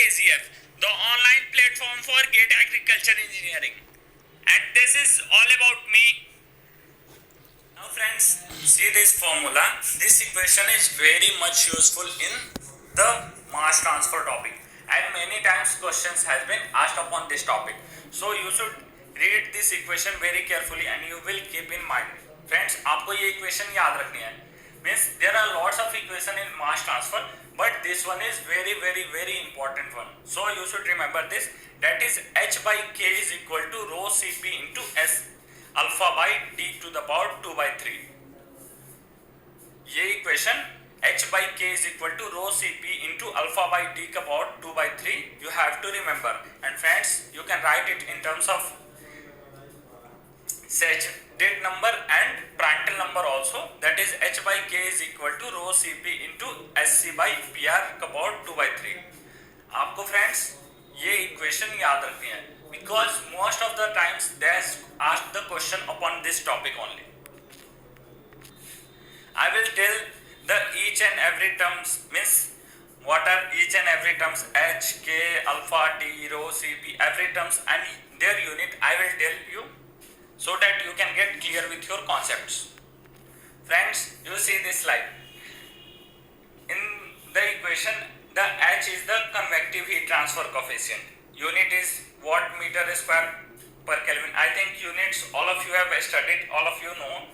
AZF, the online platform for GATE Agriculture Engineering. And this is all about me. Now friends, see this formula. This equation is very much useful in the mass transfer topic. And many times questions has been asked upon this topic. So you should read this equation very carefully and you will keep in mind. Friends, आपको ये equation याद रखनी है. Means there are lots of equation in mass transfer, but this one is very important one. So you should remember this. That is H by K is equal to rho Cp into S alpha by D to the power 2 by 3. ये equation H by K is equal to rho Cp into alpha by D का power 2 by 3 you have to remember. And friends, you can write it in terms of Sachet number and Prandtl number also. That is H by K is equal to rho Cp into Sc by Pr का power 2 by 3. आपको friends ये equation याद रखनी है because most of the times they ask the question upon this topic only. I will tell the each and every terms, means what are each and every terms, H, K, alpha, D, rho, Cp, every terms and their unit I will tell you so that you can get clear with your concepts. Friends, you see this slide. In the equation, the H is the convective heat transfer coefficient. Unit is watt meter square per Kelvin. I think units all of you have studied, all of you know,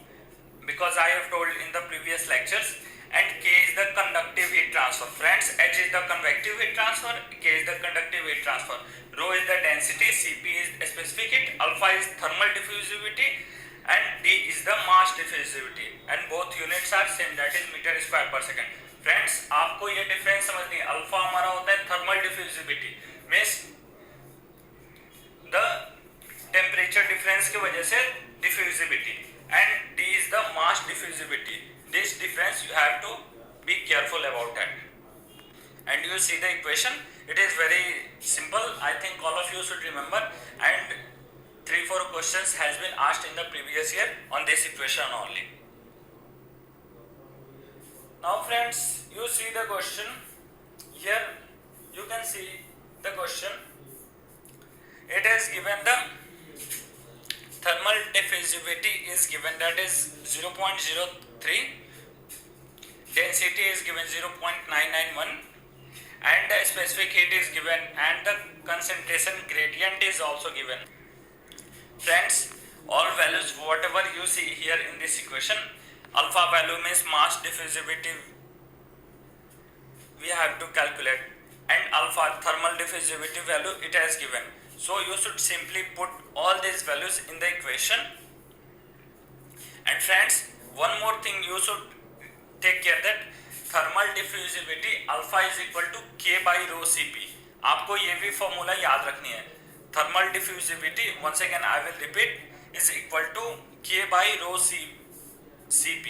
because I have told in the previous lectures. And K is the conductive heat transfer. Friends, H is the convective heat transfer, K is the conductive heat transfer. Rho is the density, Cp is specific heat, alpha is thermal diffusivity and D is the mass diffusivity. And both units are same, that is meter square per second. Friends, आपको ये difference समझनी है. Alpha हमारा होता है thermal diffusivity, means the temperature difference की वजह से diffusivity, and D is the mass diffusivity. This difference you have to be careful about that. And you see the equation, it is very simple. I think all of you should remember, and 3-4 questions has been asked in the previous year on this equation only. Now friends, you see the question here. You can see the question. It is given the thermal diffusivity is given, that is 0.03, density is given 0.991 and the specific heat is given and the concentration gradient is also given. Friends, all values whatever you see here in this equation, alpha value means mass diffusivity we have to calculate, and alpha thermal diffusivity value it has given. So you should simply put all these values in the equation. And friends, one more thing you should take care that thermal diffusivity alpha is equal to K by rho Cp. आपको ये भी formula याद रखनी है. Thermal diffusivity, once again I will repeat, is equal to K by rho Cp.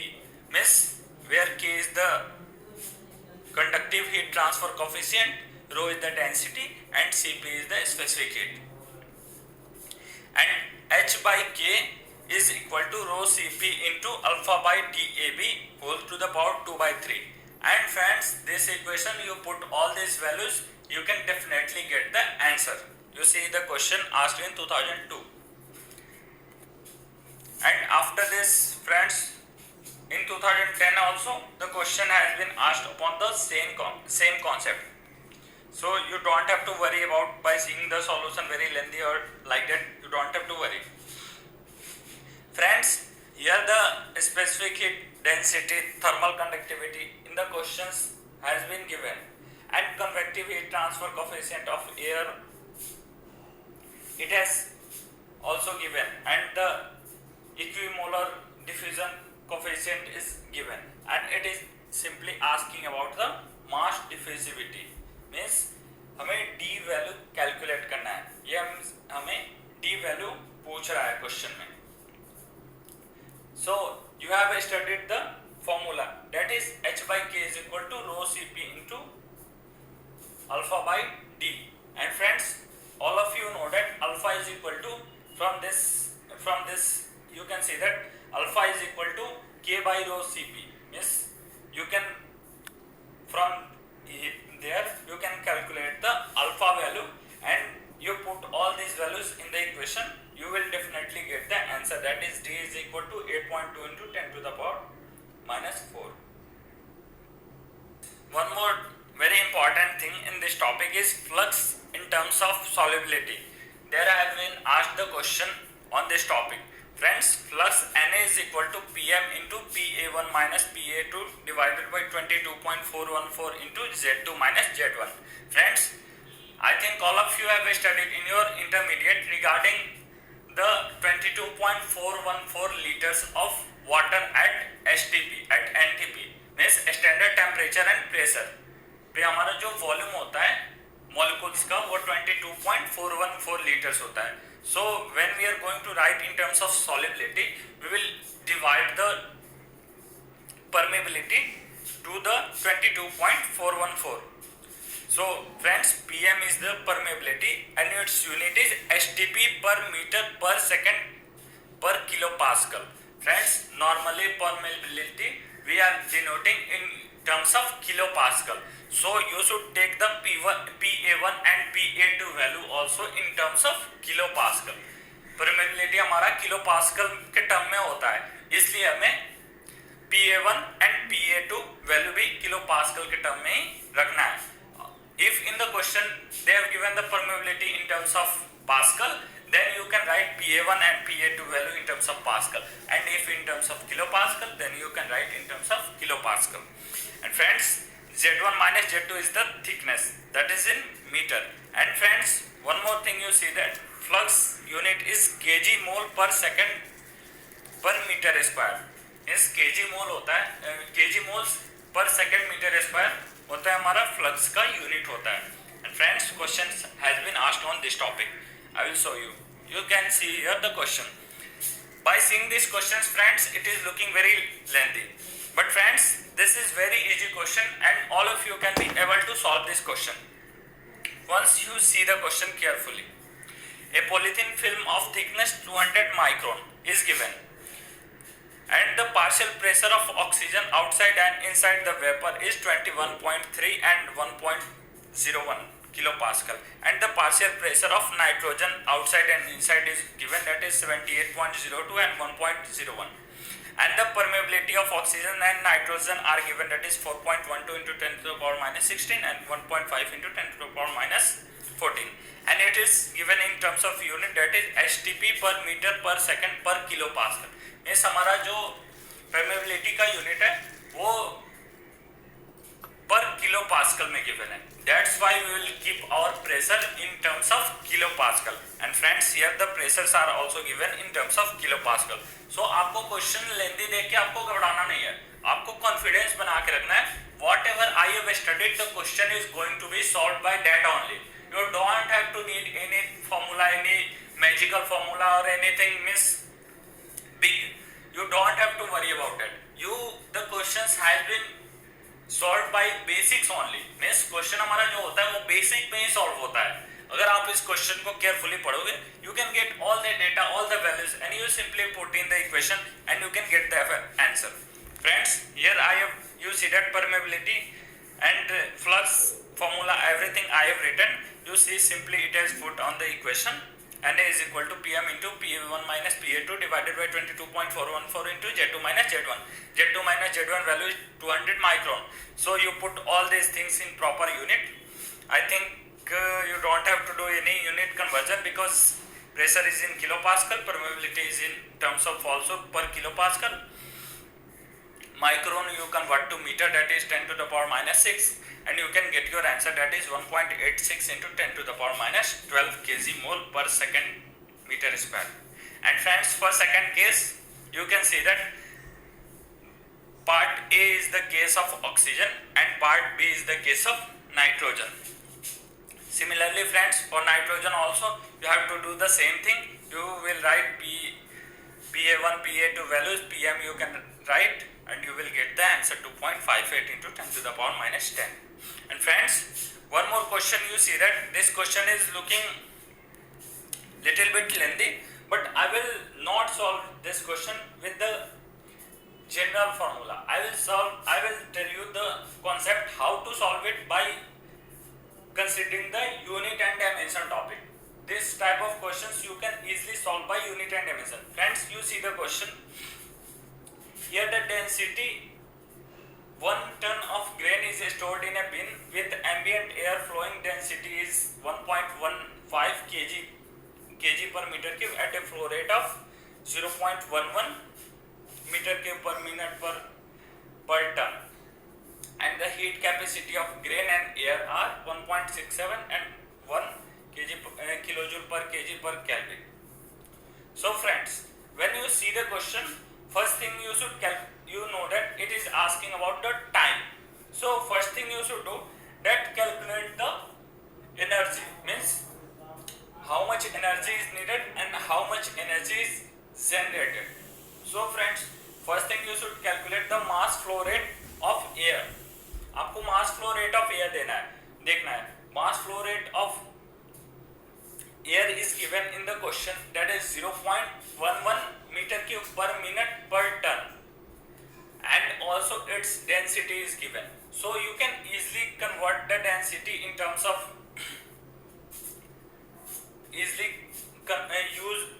Means where K is the conductive heat transfer coefficient, rho is the density and Cp is the specific heat. And H by K is equal to rho Cp into alpha by DAB whole to the power 2 by 3. And friends, this equation you put all these values, you can definitely get the answer. You see the question asked in 2002. And after this friends, in 2010 also the question has been asked upon the same concept. So you don't have to worry about by seeing the solution very lengthy or like that, you don't have to worry. Friends, here the specific heat density, thermal conductivity in the questions has been given, and convective heat transfer coefficient of air it has also given, and the equimolar diffusion coefficient is given, and it is simply asking about the mass diffusivity. Means हमें D value calculate करना है. ये हमें D value पूछ रहा है question में. So you have studied the formula, that is H by K is equal to rho Cp into alpha by D. And friends, all of you know that alpha is equal to, from this you can see that alpha is equal to K by rho Cp. Means you can from there you can calculate the alpha minus 4. One more very important thing in this topic is flux in terms of solubility. There I have been asked the question on this topic. Friends, flux Na is equal to Pm into Pa1 minus Pa2 divided by 22.414 into Z2 minus Z1. Friends, I think all of you have studied in your intermediate regarding the 22.414 liters of water at STP, at NTP, means standard temperature and pressure पे हमारा जो volume होता है molecules का वो 22.414 litres होता है. So when we are going to write in terms of solubility, we will divide the permeability to the 22.414. So friends, Pm is the permeability and its unit is STP per meter per second per kilopascal. Friends, normally permeability we are denoting in terms of kilopascal. So you should take the Pa1 and Pa2 value also in terms of kilopascal. Permeability हमारा kilopascal के term में होता है, इसलिए हमें Pa1 and Pa2 value भी kilopascal के term में ही रखना है. If in the question they have given the permeability in terms of Pascal, then you can write Pa1 and Pa2 value in terms of Pascal, and if in terms of kilopascal, then you can write in terms of kilopascal. And friends, Z1 minus Z2 is the thickness, that is in meter. And friends, one more thing you see that flux unit is kg mole per second per meter square. इस kg mole होता है, kg moles per second meter square होता है हमारा flux का unit होता है. And friends, questions has been asked on this topic. I will show you. You can see here the question. By seeing these questions, friends, it is looking very lengthy. But friends, this is very easy question and all of you can be able to solve this question. Once you see the question carefully. A polythene film of thickness 200 micron is given. And the partial pressure of oxygen outside and inside the vapor is 21.3 and 1.01 kilopascal, and the partial pressure of nitrogen outside and inside is given, that is 78.02 and 1.01, and the permeability of oxygen and nitrogen are given, that is 4.12 into 10 to the power minus 16 and 1.5 into 10 to the power minus 14, and it is given in terms of unit, that is STP per meter per second per kilopascal. Means हमारा जो permeability का unit है वो पर kilo pascal में given है. That's why we will keep our pressure in terms of kilo pascal. And friends, here the pressures are also given in terms of kilo pascal. So आपको question लेंदी देख के आपको घबराना नहीं है, आपको कॉन्फिडेंस बना के रखना है. Whatever I have studied, the question is going to be solved by that only. You don't have to need any formula, any magical formula or anything means big. You don't have to worry about it. The questions has been solved by basics only. means question हमारा जो होता है वो basic में ही solve होता है. अगर आप इस question को carefully पढ़ोगे, you can get all the data, all the values, and you simply put in the equation and you can get the answer. Friends, here I have you see that permeability and flux formula, everything I have written. You see simply it has put on the equation. Na is equal to Pm into Pa1 minus Pa2 divided by 22.414 into Z2 minus Z1. Z2 minus Z1 value is 200 micron. So you put all these things in proper unit. I think you don't have to do any unit conversion because pressure is in kilopascal, permeability is in terms of also per kilopascal. Micron you convert to meter, that is 10 to the power minus 6, and you can get your answer, that is 1.86 into 10 to the power minus 12 kg mole per second meter square. And friends, for second case you can see that part A is the case of oxygen and part B is the case of nitrogen. Similarly friends, for nitrogen also you have to do the same thing. You will write Pa1, Pa2 values, Pm you can write, and you will get the answer 2.58 into 10 to the power minus 10. And friends, one more question, you see that this question is looking little bit lengthy, but I will not solve this question with the general formula. I will tell you the concept how to solve it by considering the unit and dimension topic. This type of questions you can easily solve by unit and dimension. Friends, you see the question. Here the density 1 ton of grain is stored in a bin with ambient air flowing density is 1.15 kg per meter cube at a flow rate of 0.11 meter cube per minute per ton, and the heat capacity of grain and air are 1.67 and 1 kilojoule per kg per Kelvin. So friends, when you see the question, first thing you should you know that it is asking about the time. So first thing you should do that calculate the energy, means how much energy is needed and how much energy is generated. So friends, first thing you should calculate the mass flow rate of air. आपको mass flow rate of air देखना है. Mass flow rate of air is given in the question, that is 0.11 meter cube per minute per ton, and also its density is given. So you can easily convert the density in terms of use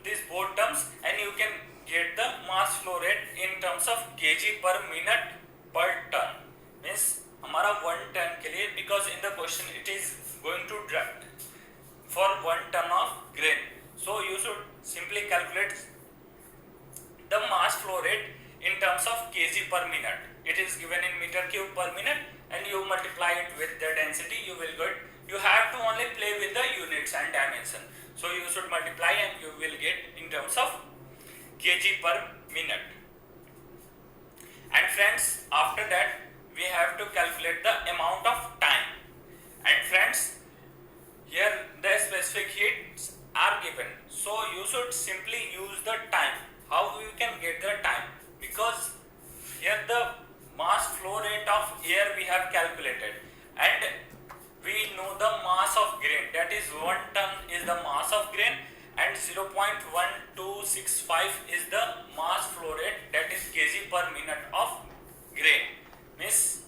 these both terms, and you can get the mass flow rate in terms of kg per minute per ton. Means हमारा 1 ton के लिए, because in the question it is going to for 1 ton of grain, so you should simply calculate the mass flow rate in terms of kg per minute. It is given in meter cube per minute, and you multiply it with the density, you will get, you have to only play with the units and dimension. So you should multiply and you will get in terms of kg per minute. And friends, after that we have to calculate the amount of time. And friends, here the specific heats are given, so you should simply use the time. How you can get the time? Because here the mass flow rate of air we have calculated, and we know the mass of grain, that is 1 ton is the mass of grain, and 0.1265 is the mass flow rate, that is kg per minute of grain. Means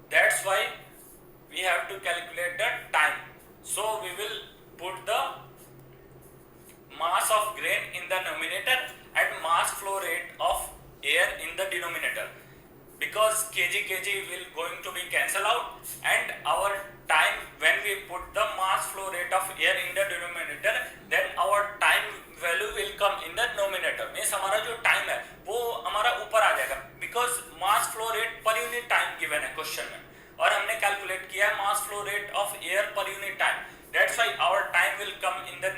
that's why we have to calculate the time. So we will put the mass of grain in the numerator and mass flow rate of air in the denominator, because kg will going to be cancel out, and our time, when we put the mass flow rate of air in the denominator, then our time value will come in the numerator. Means हमारा जो time है वो हमारा ऊपर आ जाएगा, because mass flow rate per unit time given है question में, और हमने कैलकुलेट किया है mass flow rate of air per unit time. That's why our time will come in the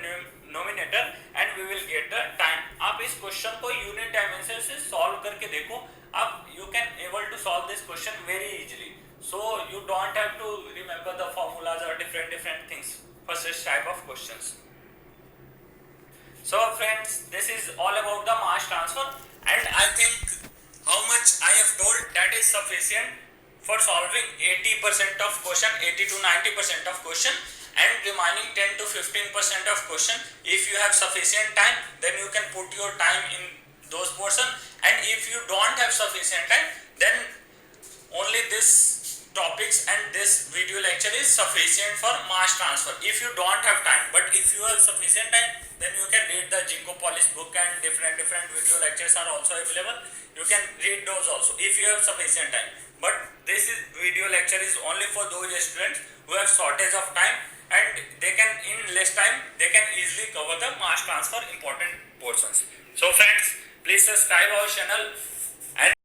numerator and we will get the time. आप इस question को unit dimension से सॉल्व करके देखो, आप you can able to solve this question very easily. So you don't have to remember the formulas or different things for such type of questions. So friends, this is all about the mass transfer, and I think how much I have told that is sufficient for solving 80% of question, 80 to 90% of question, and remaining 10 to 15% of question. If you have sufficient time, then you can put your time in those portion, and if you don't have sufficient time, then only this topics and this video lecture is sufficient for mass transfer. If you don't have time, but if you have sufficient time, then you can read the Jinko Polish book, and different video lectures are also available. You can read those also if you have sufficient time. But this is video lecture is only for those students who have shortage of time, and they can in less time they can easily cover the mass transfer important portions. So friends, please subscribe our channel.